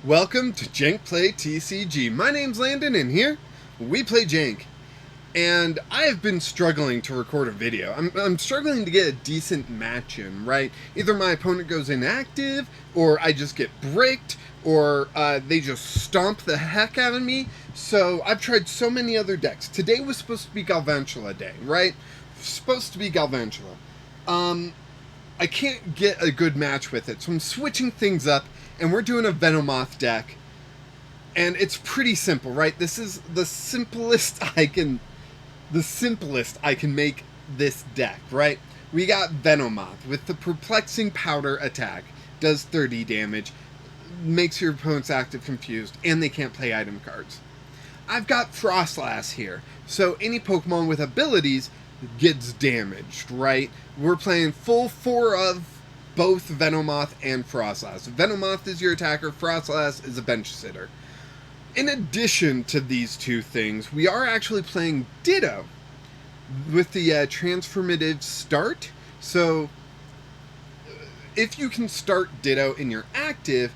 Welcome to Jank Play TCG. My name's Landon, and here we play Jank. And I have been struggling to record a video. I'm struggling to get a decent match in, right? Either my opponent goes inactive, or I just get bricked, or they just stomp the heck out of me. So I've tried so many other decks. Today was supposed to be Galvantula Day, right? Supposed to be Galvantula. I can't get a good match with it, so I'm switching things up. And we're doing a Venomoth deck, and it's pretty simple, right? This is the simplest I can make this deck, right? We got Venomoth with the Perplexing Powder attack, does 30 damage, makes your opponent's active confused, and they can't play item cards. I've got Froslass here, so any Pokemon with abilities gets damaged, right? We're playing full 4 of both Venomoth and Froslass. Venomoth is your attacker, Froslass is a bench sitter. In addition to these two things, we are actually playing Ditto with the transformative start. So if you can start Ditto in your active,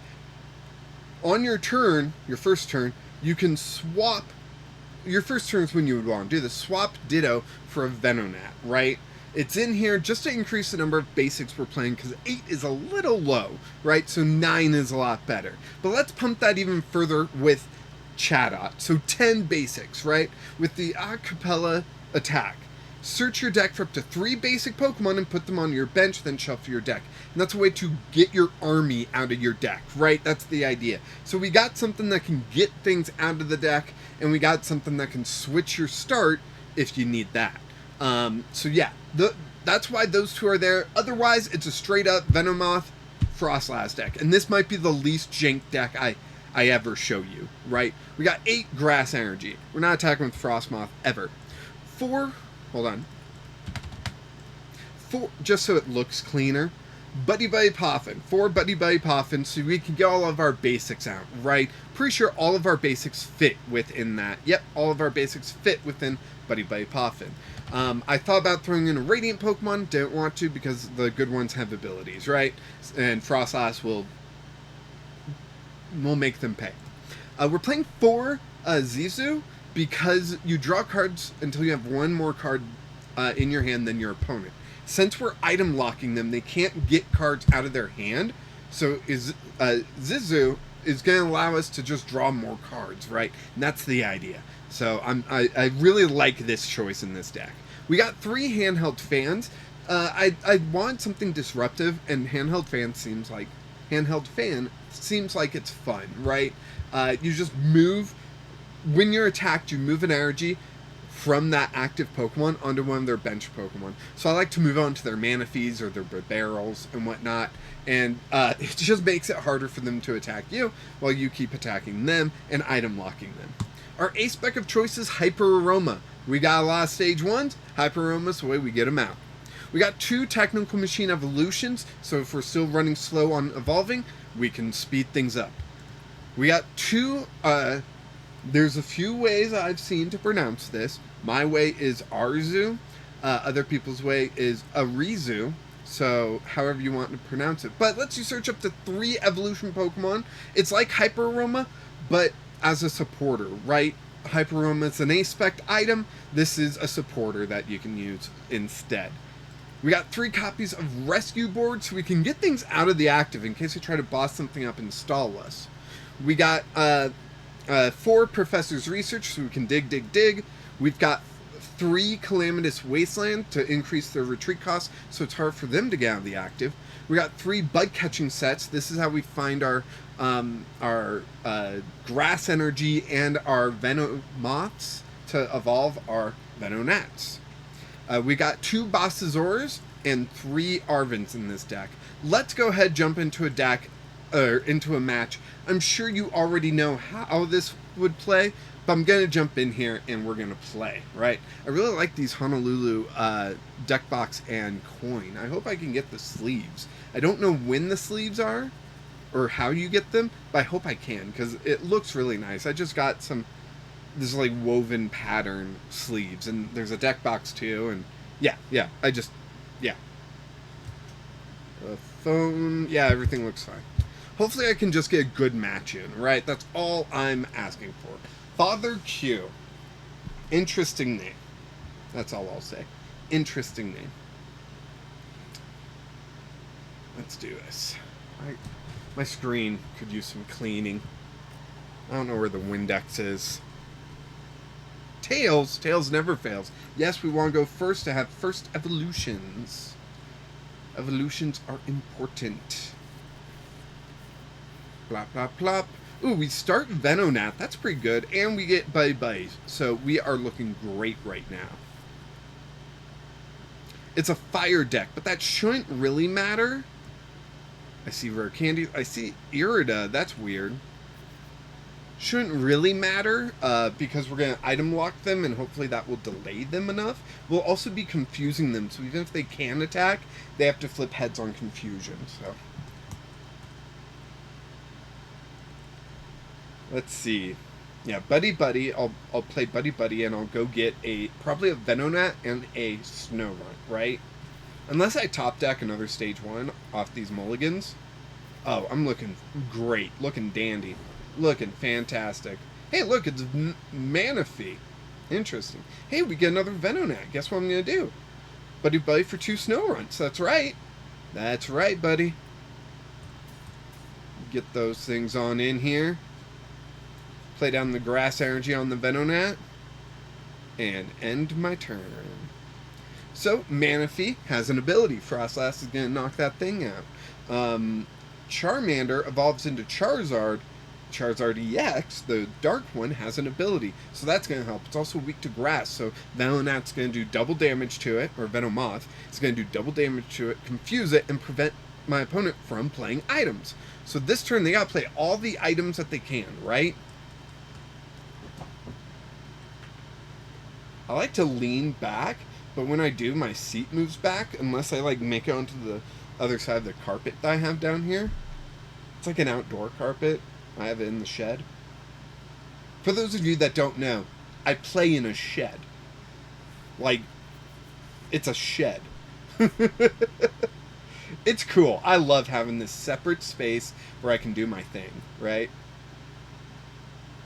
on your turn, your first turn, you can swap. Your first turn is when you would want to do this. Swap Ditto for a Venonat, right? It's in here just to increase the number of basics we're playing, because 8 is a little low, right? So 9 is a lot better. But let's pump that even further with Chatot. So 10 basics, right? With the acapella attack. Search your deck for up to 3 basic Pokemon and put them on your bench, then shuffle your deck. And that's a way to get your army out of your deck, right? That's the idea. So we got something that can get things out of the deck, and we got something that can switch your start if you need that. So yeah, that's why those two are there. Otherwise, it's a straight up Venomoth Froslass deck. And this might be the least jank deck I ever show you, right? We got 8 grass energy. We're not attacking with Frostmoth ever. 4, hold on. 4, just so it looks cleaner. Buddy-Buddy Poffin. 4 Buddy-Buddy Poffin, so we can get all of our basics out, right? Pretty sure all of our basics fit within that. Yep, all of our basics fit within Buddy-Buddy Poffin. I thought about throwing in a Radiant Pokemon, didn't want to because the good ones have abilities, right? And Froslass will make them pay. We're playing 4 Zisu because you draw cards until you have one more card in your hand than your opponent. Since we're item locking them, they can't get cards out of their hand. So Zisu is going to allow us to just draw more cards, right? And that's the idea. So I really like this choice in this deck. We got 3 Handheld Fans. I want something disruptive, and Handheld Fan seems like it's fun, right? You just move. When you're attacked, you move an energy from that active Pokemon onto one of their bench Pokemon. So I like to move on to their Manaphies or their barrels and whatnot, and it just makes it harder for them to attack you while you keep attacking them and item locking them. Our ace spec of choice is Hyper Aroma. We got a lot of stage 1s. Hyper Aroma's the way we get them out. We got 2 Technical Machine Evolutions, so if we're still running slow on evolving, we can speed things up. We got 2, there's a few ways I've seen to pronounce this. My way is Arezu. Other people's way is Arezu. So, however you want to pronounce it. But lets you search up to 3 evolution Pokemon. It's like Hyper Aroma, but as a supporter, right? Hyper Aroma is an A-spec item. This is a supporter that you can use instead. We got 3 copies of Rescue Board, so we can get things out of the active in case we try to boss something up and stall us. We got 4 Professor's Research, so we can dig. We've got 3 Calamitous Wasteland to increase their retreat costs, so it's hard for them to get out of the active. We got 3 Bug Catching Sets. This is how we find our grass energy and our Venomoths to evolve our Venonats. We got 2 Bossasaurs and 3 Arvens in this deck. Let's go ahead jump into a deck, or into a match. I'm sure you already know how this would play, but I'm going to jump in here and we're going to play, right? I really like these Honolulu deck box and coin. I hope I can get the sleeves. I don't know when the sleeves are or how you get them, but I hope I can because it looks really nice. I just got this like woven pattern sleeves, and there's a deck box too, and yeah. The phone, yeah, everything looks fine. Hopefully I can just get a good match in, right? That's all I'm asking for. Father Q. Interesting name. That's all I'll say. Interesting name. Let's do this. My screen could use some cleaning. I don't know where the Windex is. Tails. Tails never fails. Yes, we want to go first to have first evolutions. Evolutions are important. Plop, plop, plop. Ooh, we start Venonat. That's pretty good. And we get Buddy-Buddy. So we are looking great right now. It's a fire deck, but that shouldn't really matter. I see rare candy. I see Irida. That's weird. Shouldn't really matter because we're going to item lock them and hopefully that will delay them enough. We'll also be confusing them. So even if they can attack, they have to flip heads on confusion. So let's see. Yeah, Buddy-Buddy. I'll play Buddy-Buddy and I'll go get probably a Venonat and a Snorunt, right? Unless I top deck another stage 1 off these mulligans. Oh, I'm looking great. Looking dandy. Looking fantastic. Hey, look, it's Manaphy. Interesting. Hey, we get another Venonat. Guess what I'm going to do? Buddy-Buddy for 2 Snowrunts. That's right. That's right, buddy. Get those things on in here. Play down the grass energy on the Venonat. And end my turn. So, Manaphy has an ability. Froslass is going to knock that thing out. Charmander evolves into Charizard. Charizard EX, the dark one, has an ability. So that's going to help. It's also weak to grass. So Venonat's going to do double damage to it. Or Venomoth is going to do double damage to it, confuse it, and prevent my opponent from playing items. So this turn, they got to play all the items that they can, right? I like to lean back, but when I do, my seat moves back unless I like make it onto the other side of the carpet that I have down here. It's like an outdoor carpet. I have it in the shed. For those of you that don't know, I play in a shed. Like, it's a shed. It's cool. I love having this separate space where I can do my thing, right?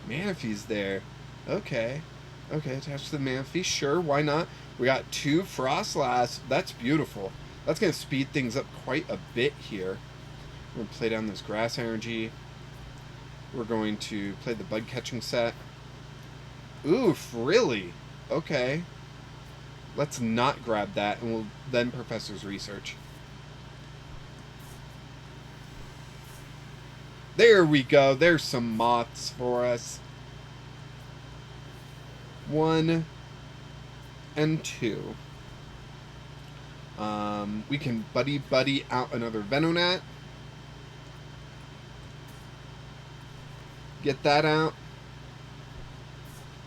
Manaphy's there. Okay. Okay, attach the Manaphy. Sure, why not? We got 2 Froslass. That's beautiful. That's going to speed things up quite a bit here. We're going to play down this grass energy. We're going to play the Bug Catching Set. Oof, really? Okay. Let's not grab that, and we'll then Professor's Research. There we go. There's some moths for us. 1 and 2. We can Buddy-Buddy out another Venonat. Get that out.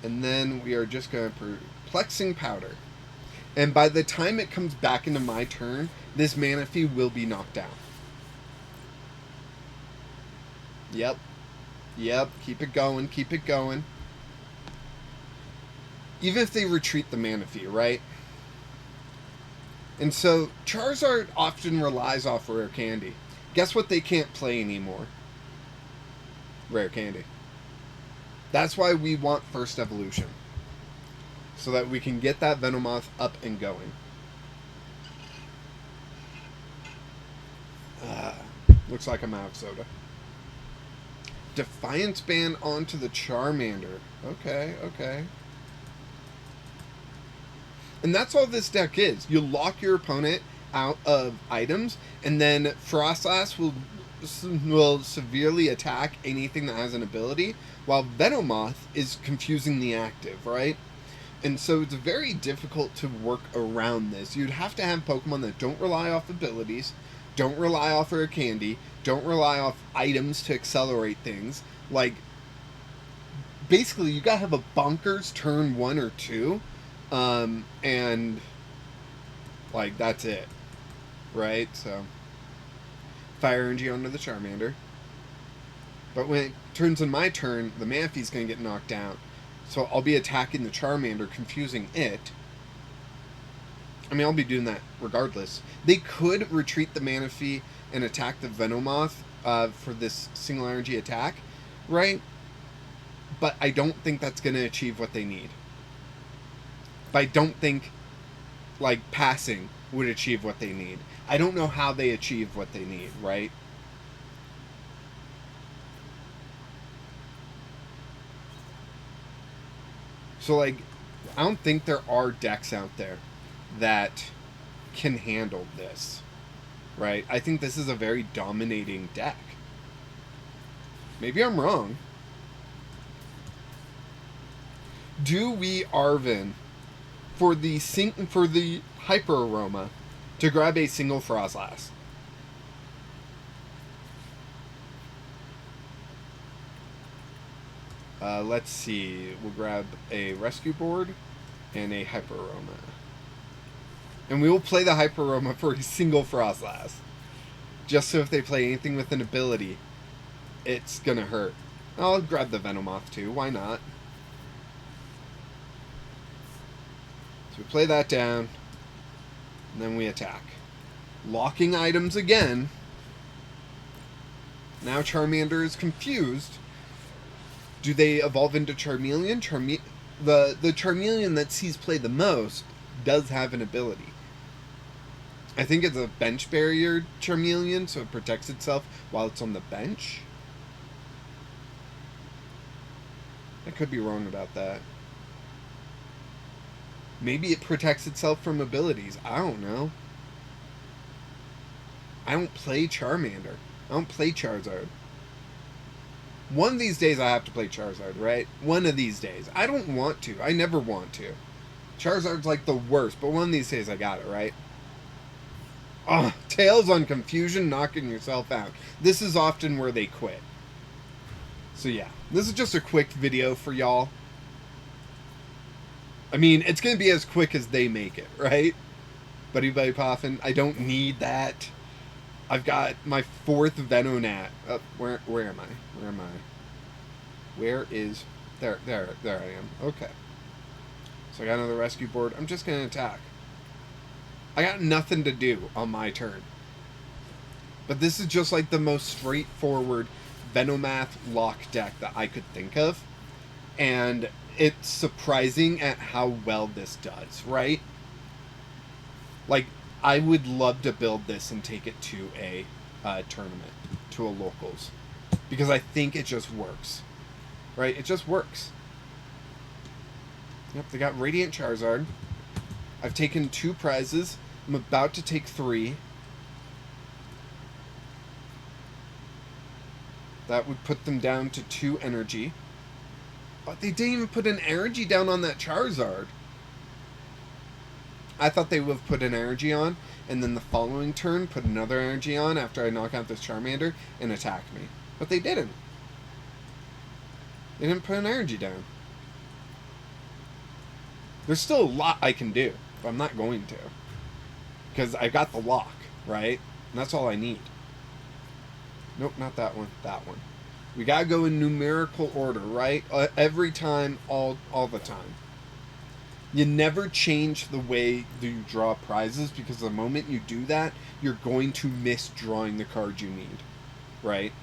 And then we are just going to Perplexing Powder. And by the time it comes back into my turn, this Manaphy will be knocked out. Yep. Yep. Keep it going. Keep it going. Even if they retreat the Manaphy, right? And so, Charizard often relies off Rare Candy. Guess what they can't play anymore? Rare Candy. That's why we want First Evolution. So that we can get that Venomoth up and going. Looks like I'm out of soda. Defiance Band onto the Charmander. Okay, okay. And that's all this deck is. You lock your opponent out of items, and then Froslass will severely attack anything that has an ability, while Venomoth is confusing the active, right? And so it's very difficult to work around this. You'd have to have Pokemon that don't rely off abilities, don't rely off Rare Candy, don't rely off items to accelerate things. Like, basically, you gotta have a bonkers turn 1 or 2, and, like, that's it, right? So, Fire Energy onto the Charmander. But when it turns in my turn, the Manaphy's going to get knocked out. So I'll be attacking the Charmander, confusing it. I mean, I'll be doing that regardless. They could retreat the Manaphy and attack the Venomoth for this single energy attack, right? But I don't think that's going to achieve what they need. But I don't think, like, passing would achieve what they need. I don't know how they achieve what they need, right? So, like, I don't think there are decks out there that can handle this, right? I think this is a very dominating deck. Maybe I'm wrong. Do we Arven for the Hyper Aroma to grab a single Froslass? Let's see. We'll grab a Rescue Board and a Hyper Aroma. And we will play the Hyper Aroma for a single Froslass. Just so if they play anything with an ability, it's gonna hurt. I'll grab the Venomoth too. Why not? So we play that down, and then we attack. Locking items again. Now Charmander is confused. Do they evolve into Charmeleon? The Charmeleon that sees play the most does have an ability. I think it's a bench barrier Charmeleon, so it protects itself while it's on the bench. I could be wrong about that. Maybe it protects itself from abilities. I don't know. I don't play Charmander. I don't play Charizard. One of these days I have to play Charizard, right? One of these days. I don't want to. I never want to. Charizard's like the worst, but one of these days I got it, right? Oh, Tails on Confusion, knocking yourself out. This is often where they quit. So yeah, this is just a quick video for y'all. I mean, it's going to be as quick as they make it, right? Buddy-Buddy Poffin, I don't need that. I've got my 4th Venonat. Where am I? Where am I? Where is... There I am. Okay. So I got another Rescue Board. I'm just going to attack. I got nothing to do on my turn. But this is just like the most straightforward Venomoth Lock deck that I could think of. And it's surprising at how well this does, right? Like, I would love to build this and take it to a tournament, to a locals. Because I think it just works. Right? It just works. Yep, they got Radiant Charizard. I've taken 2 prizes. I'm about to take 3. That would put them down to 2 energy. But they didn't even put an energy down on that Charizard. I thought they would have put an energy on, and then the following turn put another energy on after I knock out this Charmander and attack me. But they didn't. They didn't put an energy down. There's still a lot I can do, but I'm not going to. Because I got the lock, right? And that's all I need. Nope, not that one. That one. We gotta go in numerical order, right? Every time, all the time. You never change the way you draw prizes, because the moment you do that, you're going to miss drawing the card you need, right?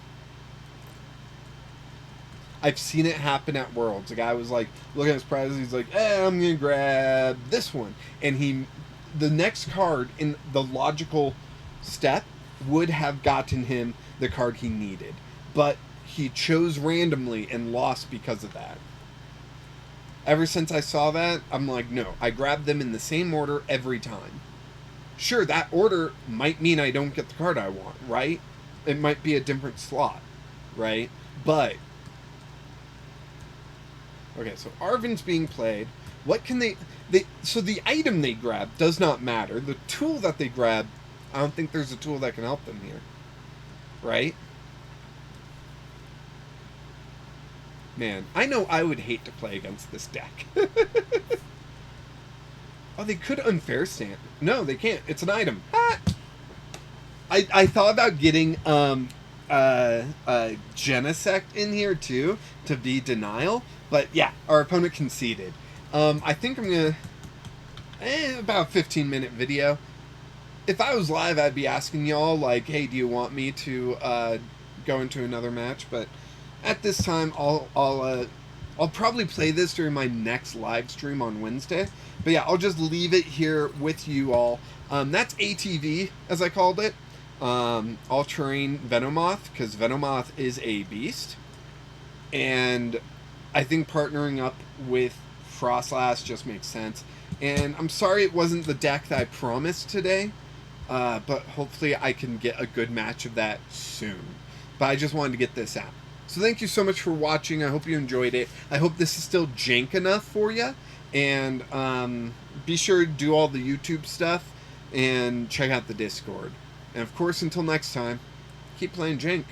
I've seen it happen at Worlds. The guy was like, looking at his prizes, he's like, I'm gonna grab this one. And the next card in the logical step would have gotten him the card he needed. But he chose randomly and lost because of that. Ever since I saw that, I'm like, no, I grab them in the same order every time. Sure, that order might mean I don't get the card I want, right? It might be a different slot, right? But, okay, so Arven's being played. What can so the item they grab does not matter. The tool that they grab, I don't think there's a tool that can help them here, right? Man, I know I would hate to play against this deck. Oh, they could unfair stand. No, they can't. It's an item. Ah! I thought about getting Genesect in here too to be denial, but yeah, our opponent conceded. I think I'm gonna about a 15-minute video. If I was live, I'd be asking y'all like, hey, do you want me to go into another match, but at this time, I'll probably play this during my next live stream on Wednesday. But yeah, I'll just leave it here with you all. That's ATV, as I called it. All-terrain Venomoth, because Venomoth is a beast. And I think partnering up with Froslass just makes sense. And I'm sorry it wasn't the deck that I promised today, but hopefully I can get a good match of that soon. But I just wanted to get this out. So thank you so much for watching. I hope you enjoyed it. I hope this is still jank enough for you. And be sure to do all the YouTube stuff and check out the Discord. And of course, until next time, keep playing jank.